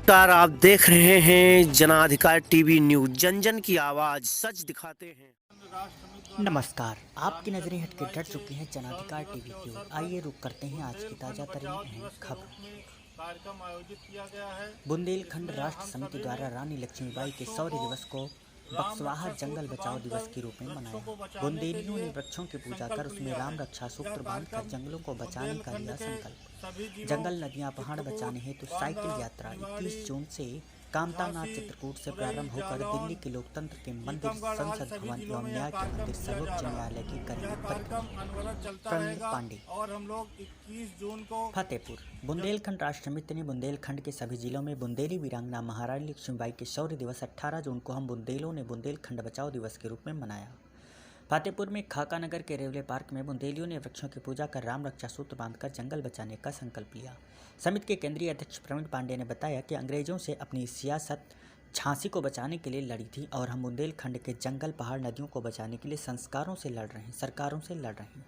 नमस्कार, आप देख रहे हैं जनाधिकार टीवी न्यूज। जन जन की आवाज सच दिखाते हैं। नमस्कार, आपकी नजरें हटके डर चुकी हैं जनाधिकार टीवी की ओर। आइए रुक करते हैं आज की ताजा तरीन अहम खबरों। कार्यक्रम आयोजित किया गया है। बुंदेलखंड इसमें राष्ट्र हम समिति सभी द्वारा रानी लक्ष्मीबाई के वृक्षों शौर्य को दिवस को राम बक्सवाहा रक्षा जंगल सूत्र बचाओ दिवस बांधकर के रूप में वृक्षों मनाया। को बचाने के बुंदेलियों ने लिए वृक्षों की पूजा कर संकल्प उसमें लिया राम है। रक्षा यह सूत्र बांधकर कार्यक्रम जंगलों को बचाने का बुंदेलखंड लिया के संकल्प। सभी जिलों जंगल नदियां पहाड़ चित्रकूट, बचाने हेतु साइकिल बांदा, यात्रा निवाड़ी, 21 जून से कामतानाथ झांसी, चित्रकूट से मुरैना, प्रारंभ होकर दिल्ली जालौन, के लोकतंत्र के मंदिर, टीकमगढ़ आदि संसद सभी भवन जिलों एवं में यह न्याय के कार्यक्रम मंदिर, किया जा सर्वोच्च रहा न्यायालय की है। यह करेंगे कार्यक्रम परिक्रमा। अनवरत चलता प्रवीण रहेगा पांडे। और हम लोग 21 जून को फतेहपुर। बुंदेलखंड राष्ट्र समिति ने बुंदेलखंड के सभी जिलों में बुंदेली वीरांगना महारानी लक्ष्मीबाई के शौर्य दिवस 18 जून को हम बुंदेलों ने बुंदेलखंड बचाओ दिवस के रूप में मनाया। फतेहपुर में खाका नगर के रेवले पार्क में बुंदेलियों ने वृक्षों की पूजा कर राम रक्षा सूत्र बांधकर जंगल बचाने का संकल्प लिया। समिति के केंद्रीय अध्यक्ष प्रवीण पांडे ने बताया कि अंग्रेजों से अपनी सियासत झांसी को बचाने के लिए लड़ी थी और हम बुंदेलखंड के जंगल, पहाड़, नदियों को बचाने के लिए संस्कारों से लड़ रहे हैं, सरकारों से लड़ रहे हैं।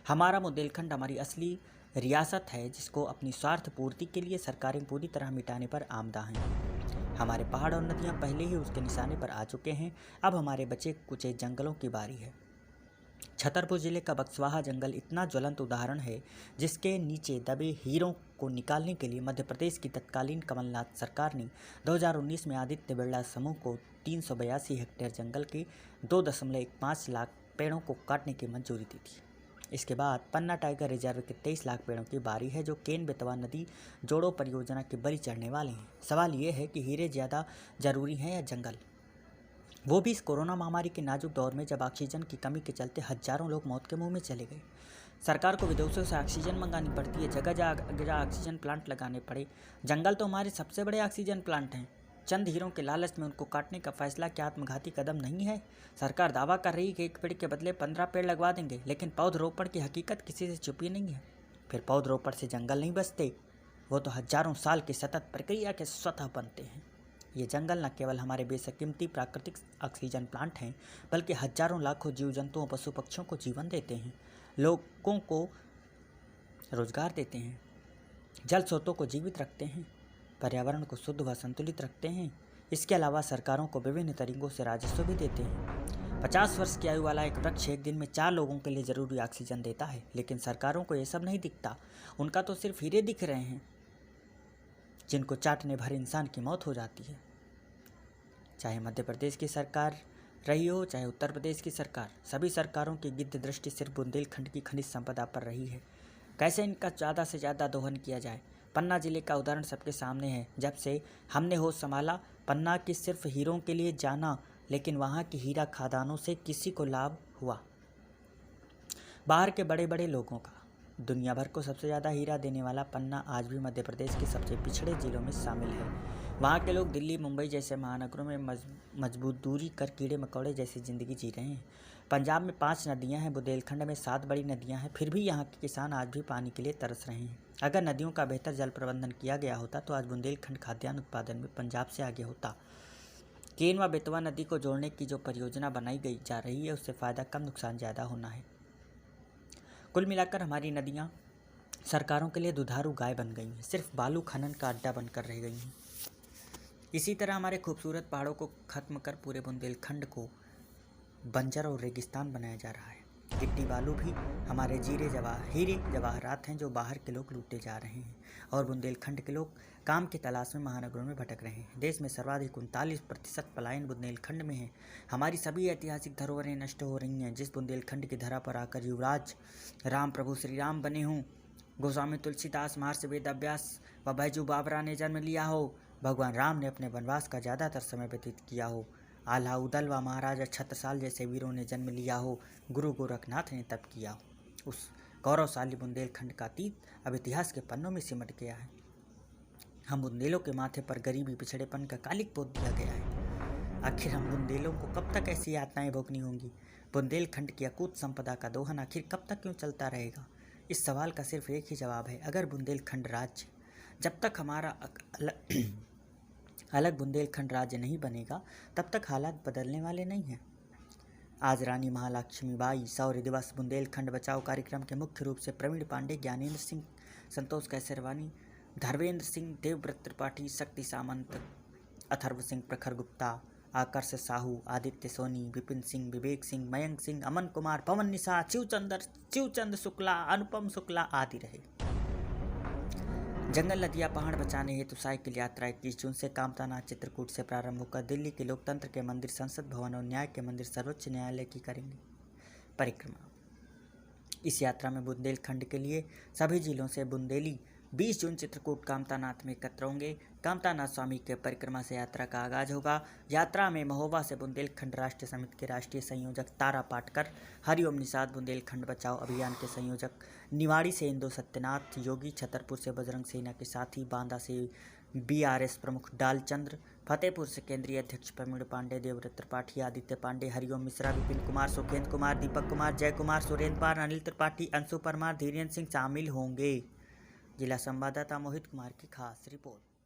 हमारा बुंदेलखंड हमारी असली रियासत है जिसको अपनी स्वार्थ पूर्ति के लिए सरकारें पूरी तरह मिटाने पर आमदा हैं। हमारे पहाड़ और नदियां पहले ही उसके निशाने पर आ चुके हैं, अब हमारे बचे कुचे जंगलों की बारी है। छतरपुर जिले का बक्सवाहा जंगल इतना ज्वलंत उदाहरण है जिसके नीचे दबे हीरों को निकालने के लिए मध्य प्रदेश की तत्कालीन कमलनाथ सरकार ने 2019 में आदित्य बिरला समूह को 382 हेक्टेयर जंगल के 2.15 लाख पेड़ों को काटने की मंजूरी दी थी। इसके बाद पन्ना टाइगर रिजर्व के 23 लाख पेड़ों की बारी है जो केन बेतवा नदी जोड़ो परियोजना के बलि चढ़ने वाले हैं। सवाल ये है कि हीरे ज़्यादा जरूरी हैं या जंगल, वो भी इस कोरोना महामारी के नाजुक दौर में जब ऑक्सीजन की कमी के चलते हजारों लोग मौत के मुंह में चले गए। सरकार को विदेशों से ऑक्सीजन मंगानी पड़ती है, जगह जगह ऑक्सीजन प्लांट लगाने पड़े। जंगल तो हमारे सबसे बड़े ऑक्सीजन प्लांट हैं। चंद हीरों के लालच में उनको काटने का फैसला क्या आत्मघाती कदम नहीं है? सरकार दावा कर रही है कि एक पेड़ के बदले 15 पेड़ लगवा देंगे, लेकिन पौधरोपण की हकीकत किसी से छुपी नहीं है। फिर पौधरोपण से जंगल नहीं बचते, वो तो हजारों साल की सतत प्रक्रिया के स्वतः बनते हैं। ये जंगल न केवल हमारे बेशकीमती प्राकृतिक ऑक्सीजन प्लांट हैं, बल्कि हजारों लाखों जीव जंतुओं, पशु पक्षियों को जीवन देते हैं, लोगों को रोजगार देते हैं, जल स्रोतों को जीवित रखते हैं, पर्यावरण को शुद्ध व संतुलित रखते हैं। इसके अलावा सरकारों को विभिन्न तरीकों से राजस्व भी देते हैं। 50 वर्ष की आयु वाला एक वृक्ष एक दिन में 4 लोगों के लिए जरूरी ऑक्सीजन देता है, लेकिन सरकारों को ये सब नहीं दिखता। उनका तो सिर्फ हीरे दिख रहे हैं जिनको चाटने भर इंसान की मौत हो जाती है। चाहे मध्य प्रदेश की सरकार रही हो, चाहे उत्तर प्रदेश की सरकार, सभी सरकारों की गिद्ध दृष्टि सिर्फ बुंदेलखंड की खनिज संपदा पर रही है। कैसे इनका ज़्यादा से ज़्यादा दोहन किया जाए। पन्ना जिले का उदाहरण सबके सामने है। जब से हमने होश संभाला, पन्ना की सिर्फ हीरों के लिए जाना, लेकिन वहाँ की हीरा खादानों से किसी को लाभ हुआ? बाहर के बड़े बड़े लोगों का। दुनिया भर को सबसे ज़्यादा हीरा देने वाला पन्ना आज भी मध्य प्रदेश के सबसे पिछड़े जिलों में शामिल है। वहाँ के लोग दिल्ली, मुंबई जैसे महानगरों में मजबूत दूरी कर कीड़े मकोड़े जैसी ज़िंदगी जी रहे हैं। पंजाब में 5 नदियाँ हैं, बुंदेलखंड में 7 बड़ी नदियाँ हैं, फिर भी यहाँ के किसान आज भी पानी के लिए तरस रहे हैं। अगर नदियों का बेहतर जल प्रबंधन किया गया होता तो आज बुंदेलखंड खाद्यान्न उत्पादन में पंजाब से आगे होता। केन व बेतवा नदी को जोड़ने की जो परियोजना बनाई गई जा रही है, उससे फ़ायदा कम, नुकसान ज़्यादा होना है। कुल मिलाकर हमारी नदियाँ सरकारों के लिए दुधारू गाय बन गई हैं, सिर्फ बालू खनन का अड्डा बनकर रह गई हैं। इसी तरह हमारे खूबसूरत पहाड़ों को खत्म कर पूरे बुंदेलखंड को बंजर और रेगिस्तान बनाया जा रहा है। गिट्टी बालू भी हमारे हीरे जवाहरात हैं जो बाहर के लोग लूटे जा रहे हैं और बुंदेलखंड के लोग काम की तलाश में महानगरों में भटक रहे हैं। देश में सर्वाधिक 39% पलायन बुंदेलखंड में है। हमारी सभी ऐतिहासिक धरोहरें नष्ट हो रही हैं। जिस बुंदेलखंड की धरा पर आकर युवराज राम प्रभु श्री राम बने हों, गोस्वामी तुलसीदास, महर्षि वेदव्यास व बैजू बाबरा ने जन्म लिया हो, भगवान राम ने अपने वनवास का ज़्यादातर समय व्यतीत किया हो, आल्हा उदल व महाराजा छत्रसाल जैसे वीरों ने जन्म लिया हो, गुरु गोरखनाथ ने तप किया हो, उस गौरवशाली बुंदेलखंड का अतीत अब इतिहास के पन्नों में सिमट गया है। हम बुंदेलों के माथे पर गरीबी, पिछड़ेपन का कालिक पोत दिया गया है। आखिर हम बुंदेलों को कब तक ऐसी यातनाएं भोगनी होंगी? बुंदेलखंड की अकूत संपदा का दोहन आखिर कब तक क्यों चलता रहेगा? इस सवाल का सिर्फ एक ही जवाब है, अगर बुंदेलखंड राज्य, जब तक हमारा अलग बुंदेलखंड राज्य नहीं बनेगा, तब तक हालात बदलने वाले नहीं हैं। आज रानी महालक्ष्मीबाई शौर्य दिवस बुंदेलखंड बचाओ कार्यक्रम के मुख्य रूप से प्रवीण पांडे, ज्ञानेंद्र सिंह, संतोष कैसरवानी, धर्मेंद्र सिंह, देवव्रत त्रिपाठी, शक्ति सामंत, अथर्व सिंह, प्रखर गुप्ता, आकर्ष साहू, आदित्य सोनी, विपिन सिंह, विवेक सिंह, मयंक सिंह, अमन कुमार, पवन निषाद, शिवचंद्र शुक्ला, अनुपम शुक्ला आदि रहे। जंगल नदियां पहाड़ बचाने हेतु साइकिल यात्रा 21 जून से कामतानाथ चित्रकूट से प्रारंभ होकर दिल्ली के लोकतंत्र के मंदिर, संसद भवन और न्याय के मंदिर, सर्वोच्च न्यायालय की करेंगे परिक्रमा। इस यात्रा में बुंदेलखंड के लिए सभी जिलों से बुंदेली 20 जून चित्रकूट कामतानाथ में एकत्र होंगे। कामतानाथ स्वामी के परिक्रमा से यात्रा का आगाज होगा। यात्रा में महोबा से बुंदेलखंड राष्ट्रीय समिति के राष्ट्रीय संयोजक तारा पाटकर, हरिओम निषाद बुंदेलखंड बचाओ अभियान के संयोजक, निवाड़ी से इंदो सत्यनाथ योगी, छतरपुर से बजरंग सेना के साथी, बांदा से BRS प्रमुख डालचंद्र, फतेहपुर से केंद्रीय अध्यक्ष प्रवीण पांडे, देवव्रत त्रिपाठी, आदित्य पांडे, हरिओम मिश्रा, विपिन कुमार, सुखेंद्र कुमार, दीपक कुमार, जय कुमार, सुरेंद्र पाल, अनिल त्रिपाठी, अंशु परमार, धीरेन्द्र सिंह शामिल होंगे। जिला संवाददाता मोहित कुमार की खास रिपोर्ट।